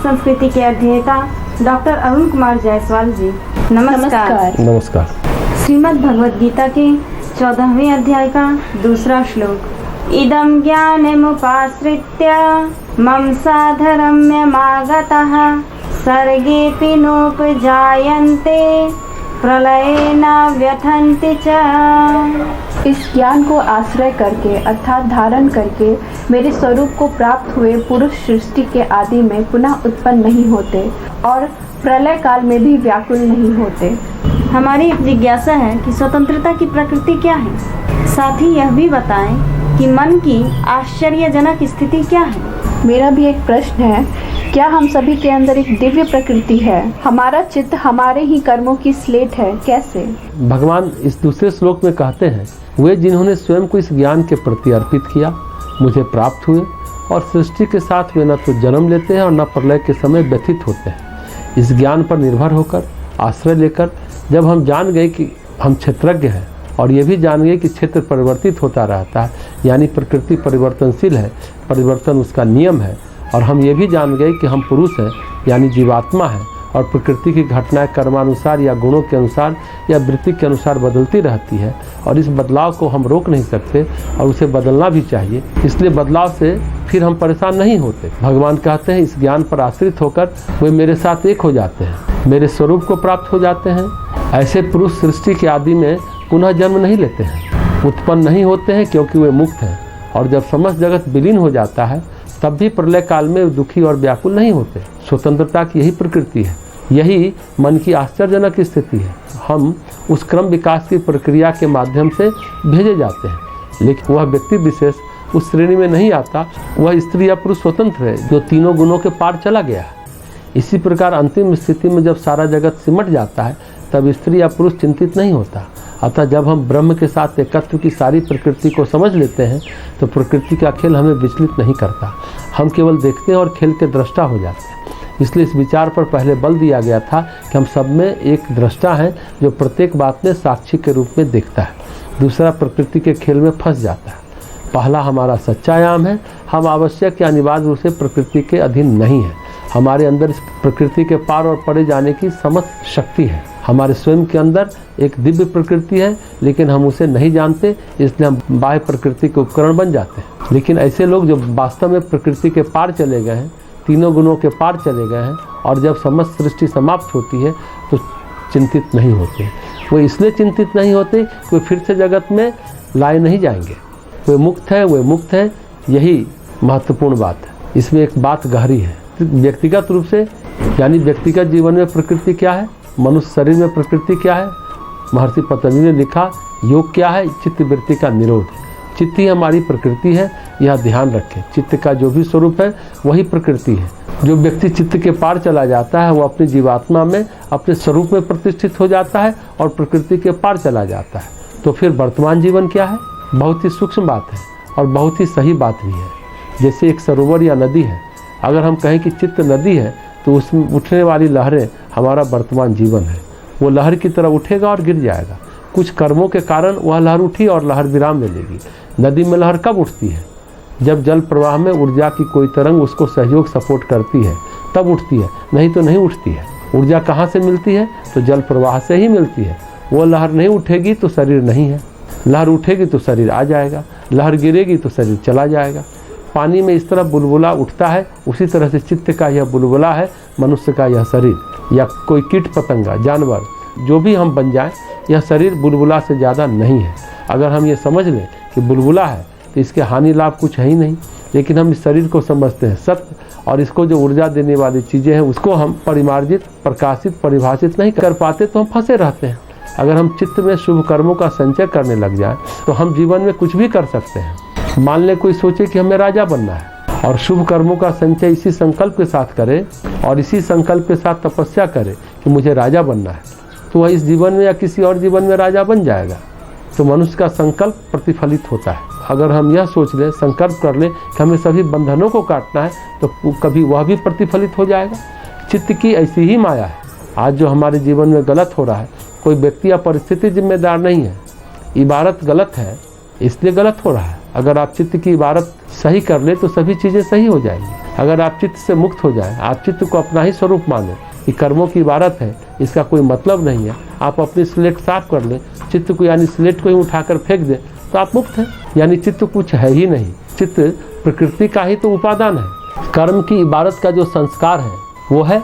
संस्कृति के अध्येता डॉक्टर अरुण कुमार जायसवाल जी, नमस्कार। नमस्कार। श्रीमद् भगवद गीता के 14वें अध्याय का दूसरा श्लोक। इदं ज्ञानमुपाश्रित्य मम साधर्म्यमागतः सर्गेऽपि नोपजायन्ते प्रलये न व्यथन्ति च। इस ज्ञान को आश्रय करके अर्थात धारण करके मेरे स्वरूप को प्राप्त हुए पुरुष सृष्टि के आदि में पुनः उत्पन्न नहीं होते और प्रलय काल में भी व्याकुल नहीं होते। हमारी एक जिज्ञासा है कि स्वतंत्रता की प्रकृति क्या है, साथ ही यह भी बताएं कि मन की आश्चर्यजनक स्थिति क्या है। मेरा भी एक प्रश्न है, क्या हम सभी के अंदर एक दिव्य प्रकृति है? हमारा चित्त हमारे ही कर्मों की स्लेट है, कैसे? भगवान इस दूसरे श्लोक में कहते हैं, वे जिन्होंने स्वयं को इस ज्ञान के प्रति अर्पित किया, मुझे प्राप्त हुए और सृष्टि के साथ वे न तो जन्म लेते हैं और न प्रलय के समय व्यथित होते हैं। इस ज्ञान पर निर्भर होकर, आश्रय लेकर, जब हम जान गए कि हम क्षेत्रज्ञ हैं और ये भी जान गए कि क्षेत्र परिवर्तित होता रहता है, यानी प्रकृति परिवर्तनशील है, परिवर्तन उसका नियम है, और हम ये भी जान गए कि हम पुरुष हैं यानी जीवात्मा है और प्रकृति की घटनाएं कर्मानुसार या गुणों के अनुसार या वृत्ति के अनुसार बदलती रहती है और इस बदलाव को हम रोक नहीं सकते और उसे बदलना भी चाहिए। इसलिए बदलाव से फिर हम परेशान नहीं होते। भगवान कहते हैं इस ज्ञान पर आश्रित होकर वे मेरे साथ एक हो जाते हैं, मेरे स्वरूप को प्राप्त हो जाते हैं। ऐसे पुरुष सृष्टि के आदि में पुनः जन्म नहीं लेते हैं, उत्पन्न नहीं होते हैं क्योंकि वे मुक्त हैं, और जब समस्त जगत विलीन हो जाता है तब भी प्रलय काल में दुखी और व्याकुल नहीं होते। स्वतंत्रता की यही प्रकृति है, यही मन की आश्चर्यजनक स्थिति है। हम उस क्रम विकास की प्रक्रिया के माध्यम से भेजे जाते हैं, लेकिन वह व्यक्ति विशेष उस श्रेणी में नहीं आता। वह स्त्री या पुरुष स्वतंत्र है जो तीनों गुणों के पार चला गया है। इसी प्रकार अंतिम स्थिति में जब सारा जगत सिमट जाता है तब स्त्री या पुरुष चिंतित नहीं होता। अतः जब हम ब्रह्म के साथ एकत्व की सारी प्रकृति को समझ लेते हैं तो प्रकृति का खेल हमें विचलित नहीं करता, हम केवल देखते हैं और खेल के दृष्टा हो जाते हैं। इसलिए इस विचार पर पहले बल दिया गया था कि हम सब में एक दृष्टा है जो प्रत्येक बात में साक्षी के रूप में देखता है, दूसरा प्रकृति के खेल में फंस जाता है। पहला हमारा सच्चा आयाम है, हम आवश्यक या अनिवार्य रूप से प्रकृति के अधीन नहीं है। हमारे अंदर इस प्रकृति के पार और परे जाने की समस्त शक्ति है। हमारे स्वयं के अंदर एक दिव्य प्रकृति है, लेकिन हम उसे नहीं जानते, इसलिए हम बाह्य प्रकृति के उपकरण बन जाते हैं। लेकिन ऐसे लोग जो वास्तव में प्रकृति के पार चले गए हैं, तीनों गुणों के पार चले गए हैं, और जब समस्त सृष्टि समाप्त होती है तो चिंतित नहीं होते। वो इसलिए चिंतित नहीं होते कि वे फिर से जगत में लाए नहीं जाएंगे। वे मुक्त हैं, वे मुक्त हैं, यही महत्वपूर्ण बात है। इसमें एक बात गहरी है। व्यक्तिगत रूप से यानी व्यक्तिगत जीवन में प्रकृति क्या है, मनुष्य शरीर में प्रकृति क्या है। महर्षि पतंजलि ने लिखा, योग क्या है, चित्त वृत्ति का निरोध। चित्त ही हमारी प्रकृति है, यह ध्यान रखें। चित्त का जो भी स्वरूप है वही प्रकृति है। जो व्यक्ति चित्त के पार चला जाता है वो अपनी जीवात्मा में अपने स्वरूप में प्रतिष्ठित हो जाता है और प्रकृति के पार चला जाता है। तो फिर वर्तमान जीवन क्या है, बहुत ही सूक्ष्म बात है और बहुत ही सही बात भी है। जैसे एक सरोवर या नदी है, अगर हम कहें कि चित्त नदी है तो उसमें उठने वाली लहरें हमारा वर्तमान जीवन है। वो लहर की तरह उठेगा और गिर जाएगा। कुछ कर्मों के कारण वह लहर उठी और लहर विराम ले लेगी। नदी में लहर कब उठती है, जब जल प्रवाह में ऊर्जा की कोई तरंग उसको सहयोग सपोर्ट करती है तब उठती है, नहीं तो नहीं उठती है। ऊर्जा कहाँ से मिलती है, तो जल प्रवाह से ही मिलती है। वो लहर नहीं उठेगी तो शरीर नहीं है, लहर उठेगी तो शरीर आ जाएगा, लहर गिरेगी तो शरीर चला जाएगा। पानी में इस तरह बुलबुला उठता है, उसी तरह से चित्त का यह बुलबुला है, मनुष्य का यह शरीर या कोई कीट पतंगा जानवर जो भी हम बन जाएं, यह शरीर बुलबुला से ज़्यादा नहीं है। अगर हम ये समझ लें कि बुलबुला है तो इसके हानि लाभ कुछ है ही नहीं, लेकिन हम इस शरीर को समझते हैं सत्य, और इसको जो ऊर्जा देने वाली चीज़ें हैं उसको हम परिमार्जित, प्रकाशित, परिभाषित नहीं कर पाते तो हम फंसे रहते हैं। अगर हम चित्त में शुभ कर्मों का संचय करने लग जाएं तो हम जीवन में कुछ भी कर सकते हैं। मान ले कोई सोचे कि हमें राजा बनना है और शुभ कर्मों का संचय इसी संकल्प के साथ करे और इसी संकल्प के साथ तपस्या करे कि मुझे राजा बनना है, तो वह इस जीवन में या किसी और जीवन में राजा बन जाएगा। तो मनुष्य का संकल्प प्रतिफलित होता है। अगर हम यह सोच लें, संकल्प कर लें कि हमें सभी बंधनों को काटना है, तो कभी वह भी प्रतिफलित हो जाएगा। चित्त की ऐसी ही माया है। आज जो हमारे जीवन में गलत हो रहा है, कोई व्यक्ति या परिस्थिति जिम्मेदार नहीं है। इबारत गलत है इसलिए गलत हो रहा है। अगर आप चित्त की इबारत सही कर ले तो सभी चीज़ें सही हो जाएंगी। अगर आप चित्त से मुक्त हो जाए, आप चित्त को अपना ही स्वरूप माने कि कर्मों की इबारत है, इसका कोई मतलब नहीं है, आप अपनी स्लेट साफ कर लें, चित्त को यानी स्लेट को ही उठाकर फेंक दें, तो आप मुक्त हैं। यानी चित्त कुछ है ही नहीं, चित्त प्रकृति का ही तो उपादान है। कर्म की इबारत का जो संस्कार है वो है,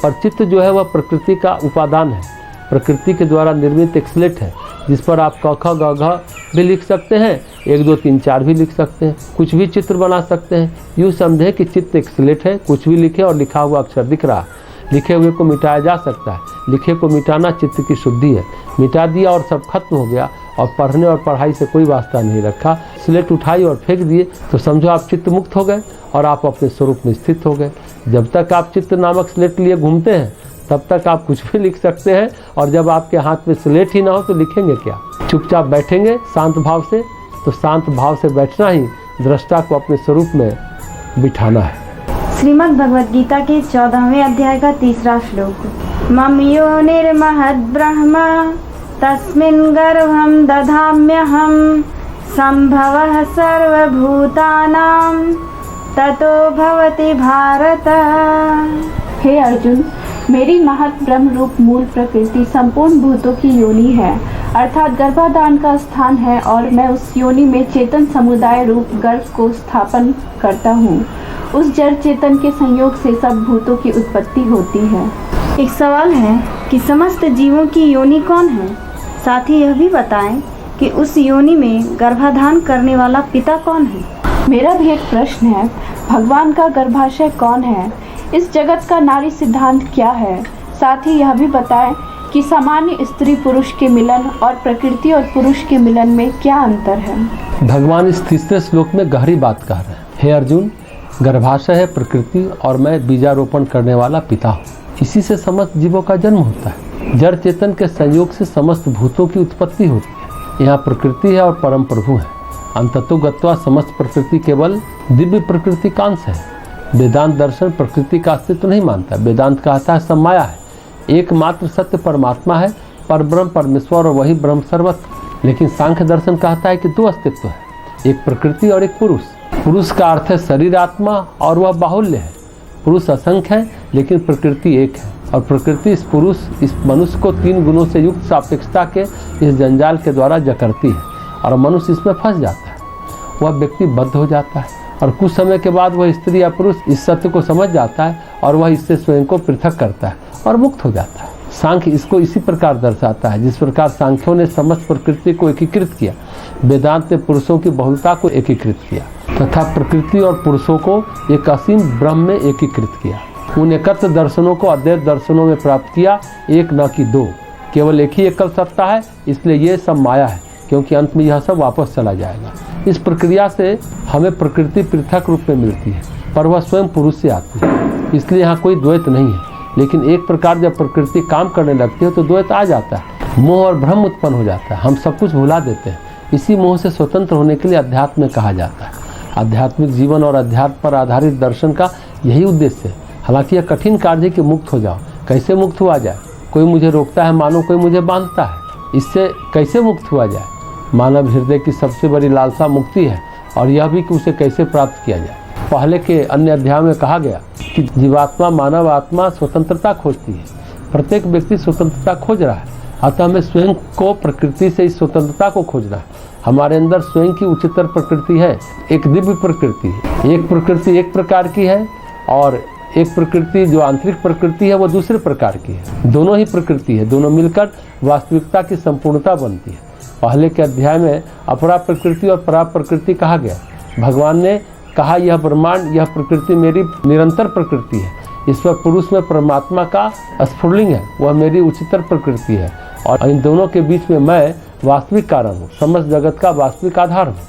और चित्त जो है वह प्रकृति का उपादान है, प्रकृति के द्वारा निर्मित एक स्लेट है जिस पर आप क ख ग घ भी लिख सकते हैं, 1 2 3 4 भी लिख सकते हैं, कुछ भी चित्र बना सकते हैं। यूँ समझे कि चित्त एक स्लेट है, कुछ भी लिखे और लिखा हुआ अक्षर दिख रहा है, लिखे हुए को मिटाया जा सकता है, लिखे को मिटाना चित्त की शुद्धि है। मिटा दिया और सब खत्म हो गया और पढ़ने और पढ़ाई से कोई वास्ता नहीं रखा, स्लेट उठाई और फेंक दिए, तो समझो आप चित्त मुक्त हो गए और आप अपने स्वरूप में स्थित हो गए। जब तक आप चित्त नामक स्लेट लिए घूमते हैं तब तक आप कुछ भी लिख सकते हैं, और जब आपके हाथ में स्लेट ही ना हो तो लिखेंगे क्या? चुपचाप बैठेंगे शांत भाव से, तो शांत भाव से बैठना ही दृष्टा को अपने स्वरूप में बिठाना है। श्रीमद् भगवद गीता के 14वें अध्याय का 3रा श्लोक। मम योनिर्महद् ब्रह्म तस्मिन् गर्भं दधाम्यहं संभवः सर्वभूतानां ततो भवति भारत। हे अर्जुन, मेरी महत ब्रह्म रूप मूल प्रकृति संपूर्ण भूतों की योनि है, अर्थात गर्भाधान का स्थान है, और मैं उस योनि में चेतन समुदाय रूप गर्भ को स्थापन करता हूँ। उस जड़ चेतन के संयोग से सब भूतों की उत्पत्ति होती है। एक सवाल है कि समस्त जीवों की योनि कौन है? साथ ही यह भी बताएं कि उस योनि में गर्भाधान करने वाला पिता कौन है? मेरा भी एक प्रश्न है, भगवान का गर्भाशय कौन है? इस जगत का नारी सिद्धांत क्या है? साथ ही यह भी बताएं कि सामान्य स्त्री पुरुष के मिलन और प्रकृति और पुरुष के मिलन में क्या अंतर है? भगवान इस 3रे श्लोक में गहरी बात कह रहे हैं। हे अर्जुन, गर्भाशय है प्रकृति और मैं बीजारोपण करने वाला पिता हूँ। इसी से समस्त जीवों का जन्म होता है। जड़ चेतन के संयोग से समस्त भूतों की उत्पत्ति होती है। यहाँ प्रकृति है और परम प्रभु है। अंततोगत्वा समस्त प्रकृति केवल दिव्य प्रकृति का अंश है। वेदांत दर्शन प्रकृति का अस्तित्व नहीं मानता। वेदांत कहता है सब माया है, एकमात्र सत्य परमात्मा है, परब्रह्म परमेश्वर और वही ब्रह्म सर्वत्र। लेकिन सांख्य दर्शन कहता है कि 2 अस्तित्व है, एक प्रकृति और एक पुरुष। पुरुष का अर्थ है शरीर आत्मा और वह बाहुल्य है। पुरुष असंख्य है लेकिन प्रकृति एक है, और प्रकृति इस पुरुष इस मनुष्य को 3 गुणों से युक्त सापेक्षता के इस जंजाल के द्वारा जकड़ती है, और मनुष्य इसमें फंस जाता है। वह व्यक्ति बद्ध हो जाता है, और कुछ समय के बाद वह स्त्री या पुरुष इस सत्य को समझ जाता है और वह इससे स्वयं को पृथक करता है और मुक्त हो जाता है। सांख्य इसको इसी प्रकार दर्शाता है। जिस प्रकार सांख्यों ने समस्त प्रकृति को एकीकृत किया, वेदांत ने पुरुषों की बहुलता को एकीकृत किया तथा प्रकृति और पुरुषों को एक असीम ब्रह्म में एकीकृत किया। उन एकत्र दर्शनों को अद्वैत दर्शनों में प्राप्त किया, एक न कि 2। केवल एक ही एकल सत्ता है, इसलिए ये सब माया है, क्योंकि अंत में यह सब वापस चला जाएगा। इस प्रक्रिया से हमें प्रकृति पृथक रूप में मिलती है, पर वह स्वयं पुरुष से आती है, इसलिए यहाँ कोई द्वैत नहीं है। लेकिन एक प्रकार जब प्रकृति काम करने लगती है तो द्वैत आ जाता है, मोह और भ्रम उत्पन्न हो जाता है, हम सब कुछ भुला देते हैं। इसी मोह से स्वतंत्र होने के लिए अध्यात्म कहा जाता है। आध्यात्मिक जीवन और अध्यात्म पर आधारित दर्शन का यही उद्देश्य है। हालांकि यह कठिन कार्य है कि मुक्त हो जाओ। कैसे मुक्त हुआ जाए? कोई मुझे रोकता है मानो कोई मुझे बांधता है, इससे कैसे मुक्त हुआ जाए? मानव हृदय की सबसे बड़ी लालसा मुक्ति है, और यह भी कि उसे कैसे प्राप्त किया जाए। पहले के अन्य अध्याय में कहा गया कि जीवात्मा मानव आत्मा स्वतंत्रता खोजती है। प्रत्येक व्यक्ति स्वतंत्रता खोज रहा है, अतः हमें स्वयं को प्रकृति से इस स्वतंत्रता को खोजना है। हमारे अंदर स्वयं की उच्चतर प्रकृति है, एक दिव्य प्रकृति है। एक प्रकृति एक प्रकार की है और एक प्रकृति जो आंतरिक प्रकृति है वो दूसरे प्रकार की है। दोनों ही प्रकृति है, दोनों मिलकर वास्तविकता की संपूर्णता बनती है। पहले के अध्याय में अपरा प्रकृति और परा प्रकृति कहा गया। भगवान ने कहा यह ब्रह्मांड यह प्रकृति मेरी निरंतर प्रकृति है, ईश्वर पुरुष में परमात्मा का स्फुलिंग है, वह मेरी उच्चतर प्रकृति है, और इन दोनों के बीच में मैं वास्तविक कारण हूँ, समस्त जगत का वास्तविक आधार हूँ।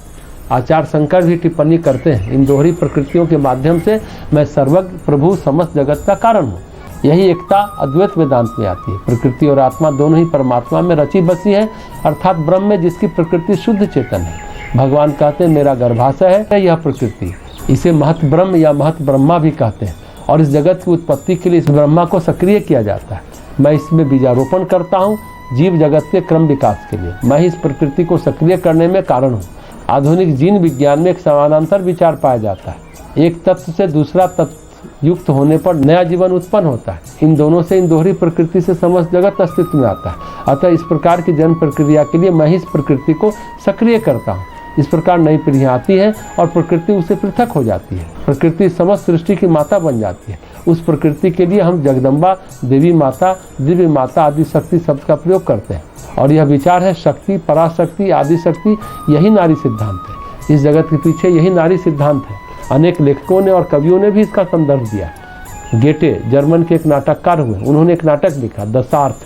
आचार्य शंकर भी टिप्पणी करते हैं, इन दोहरी प्रकृतियों के माध्यम से मैं सर्वज्ञ प्रभु समस्त जगत का कारण हूँ। यही एकता अद्वैत वेदांत में आती है। प्रकृति और आत्मा दोनों ही परमात्मा में रची बसी है, अर्थात ब्रह्म में जिसकी प्रकृति शुद्ध चेतन है। भगवान कहते हैं मेरा गर्भाशय है यह प्रकृति, इसे महत ब्रह्म या महत ब्रह्मा भी कहते हैं, और इस जगत की उत्पत्ति के लिए इस ब्रह्मा को सक्रिय किया जाता है। मैं इसमें बीजारोपण करता हूँ जीव जगत के क्रम विकास के लिए। मैं इस प्रकृति को सक्रिय करने में कारण हूँ। आधुनिक जीन विज्ञान में एक समानांतर विचार पाया जाता है। एक तत्व से दूसरा तत्व युक्त होने पर नया जीवन उत्पन्न होता है। इन दोनों से, इन दोहरी प्रकृति से समस्त जगत अस्तित्व में आता है। अतः इस प्रकार की जन्म प्रक्रिया के लिए मैं ही इस प्रकृति को सक्रिय करता हूँ। इस प्रकार नई पीढ़ियाँ आती है और प्रकृति उससे पृथक हो जाती है। प्रकृति समस्त सृष्टि की माता बन जाती है। उस प्रकृति के लिए हम जगदम्बा, देवी माता, दिव्य माता आदि शक्ति शब्द का प्रयोग करते हैं। और यह विचार है शक्ति, पराशक्ति, आदि शक्ति, यही नारी सिद्धांत है। इस जगत के पीछे यही नारी सिद्धांत है। अनेक लेखकों ने और कवियों ने भी इसका संदर्भ दिया। गेटे जर्मन के एक नाटककार हुए, उन्होंने एक नाटक लिखा दशार्थ,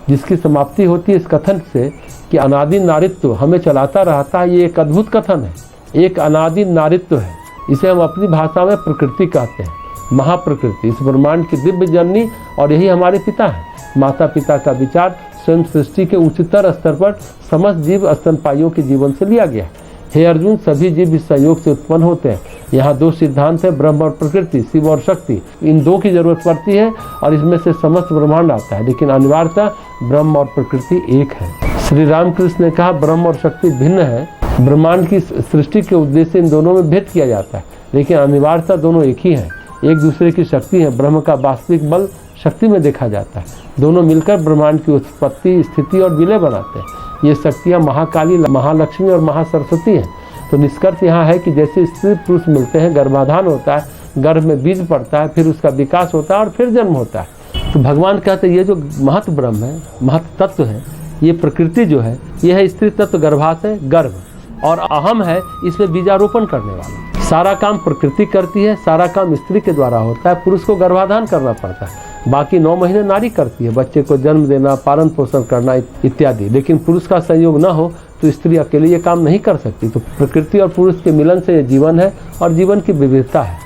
जिसकी समाप्ति होती है इस कथन से कि अनादि नारित्व हमें चलाता रहता है। ये एक अद्भुत कथन है, एक अनादि नारित्व है। इसे हम अपनी भाषा में प्रकृति कहते हैं, महाप्रकृति, इस ब्रह्मांड की दिव्य जननी, और यही हमारे पिता है। माता पिता का विचार स्वयं सृष्टि के उच्चतर स्तर पर समस्त जीव स्तनपाइयों के जीवन से लिया गया है। हे अर्जुन, सभी जीव इस संयोग से उत्पन्न होते हैं। यहाँ दो सिद्धांत है, ब्रह्म और प्रकृति, शिव और शक्ति। इन दो की जरूरत पड़ती है और इसमें से समस्त ब्रह्मांड आता है, लेकिन अनिवार्यतः ब्रह्म और प्रकृति एक है। श्री रामकृष्ण ने कहा ब्रह्म और शक्ति भिन्न है। ब्रह्मांड की सृष्टि के उद्देश्य से इन दोनों में भेद किया जाता है, लेकिन अनिवार्यतः दोनों एक ही हैं, एक दूसरे की शक्ति है। ब्रह्म का वास्तविक बल शक्ति में देखा जाता है। दोनों मिलकर ब्रह्मांड की उत्पत्ति, स्थिति और विलय बनाते हैं। ये शक्तियाँ महाकाली, महालक्ष्मी और महासरस्वती हैं। तो निष्कर्ष यहाँ है कि जैसे स्त्री पुरुष मिलते हैं, गर्भाधान होता है, गर्भ में बीज पड़ता है, फिर उसका विकास होता है और फिर जन्म होता है। तो भगवान कहते हैं ये जो महत ब्रह्म है, महत तत्व है, ये प्रकृति जो है, ये है स्त्री तत्व, गर्भाशय, गर्भ, और अहम है इसमें बीजारोपण करने वाला। सारा काम प्रकृति करती है, सारा काम स्त्री के द्वारा होता है। पुरुष को गर्भाधान करना पड़ता है, बाकी 9 महीने नारी करती है, बच्चे को जन्म देना, पालन पोषण करना इत्यादि। लेकिन पुरुष का संयोग न हो तो स्त्री अकेले ये काम नहीं कर सकती। तो प्रकृति और पुरुष के मिलन से ये जीवन है और जीवन की विविधता है।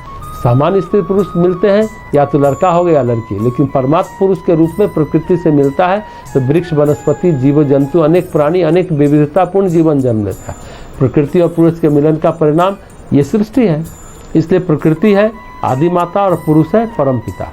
सामान्य स्त्री पुरुष मिलते हैं, या तो लड़का हो गया लड़की, लेकिन परमात्मा पुरुष के रूप में प्रकृति से मिलता है तो वृक्ष, वनस्पति, जीव जंतु, अनेक प्राणी, अनेक विविधतापूर्ण जीवन जन्म लेता है। प्रकृति और पुरुष के मिलन का परिणाम ये सृष्टि है। इसलिए प्रकृति है आदि माता और पुरुष है परम पिता।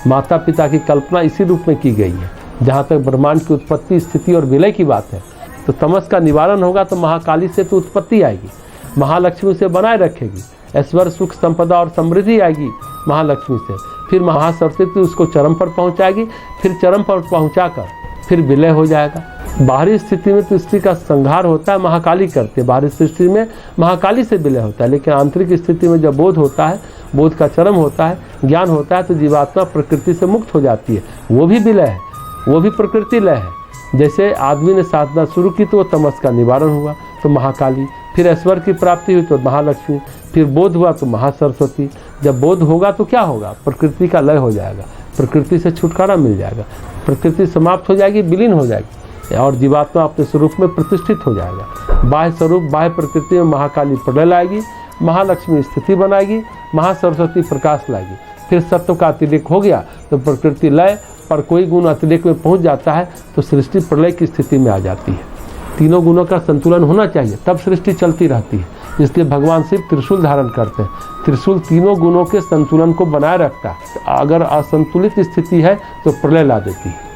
माता पिता की कल्पना इसी रूप में की गई है। जहाँ तक ब्रह्मांड की उत्पत्ति, स्थिति और विलय की बात है, तो तमस का निवारण होगा तो महाकाली से तो उत्पत्ति आएगी, महालक्ष्मी उसे बनाए रखेगी, ऐश्वर्य, सुख, संपदा और समृद्धि आएगी महालक्ष्मी से, फिर महासरस्वती उसको चरम पर पहुँचाएगी, फिर चरम पर पहुँचाकर फिर विलय हो जाएगा। बाहरी स्थिति में तो स्त्री का संहार होता है, महाकाली करती है, बाहरी सृष्टि में महाकाली से विलय होता है। लेकिन आंतरिक स्थिति में जब बोध होता है, बोध का चरम होता है, ज्ञान होता है, तो जीवात्मा प्रकृति से मुक्त हो जाती है। वो भी विलय है, वो भी प्रकृति लय है। जैसे आदमी ने साधना शुरू की तो वो तमस का निवारण हुआ तो महाकाली, फिर ऐश्वर्य की प्राप्ति हुई तो महालक्ष्मी, फिर बोध हुआ तो महासरस्वती। जब बोध होगा तो क्या होगा? प्रकृति का लय हो जाएगा, प्रकृति से छुटकारा मिल जाएगा, प्रकृति समाप्त हो जाएगी, विलीन हो जाएगी और जीवात्मा अपने स्वरूप में प्रतिष्ठित हो जाएगा। बाह्य स्वरूप, बाह्य प्रकृति में महाकाली प्रलय लाएगी, महालक्ष्मी स्थिति बनाएगी, महासरस्वती प्रकाश लाएगी। फिर सत्व का अतिरेक हो गया तो प्रकृति लय पर कोई गुण अतिरेक में पहुंच जाता है तो सृष्टि प्रलय की स्थिति में आ जाती है। तीनों गुणों का संतुलन होना चाहिए, तब सृष्टि चलती रहती है। इसलिए भगवान शिव त्रिशूल धारण करते हैं। त्रिशूल तीनों गुणों के संतुलन को बनाए रखता है। अगर असंतुलित स्थिति है तो प्रलय ला देती है।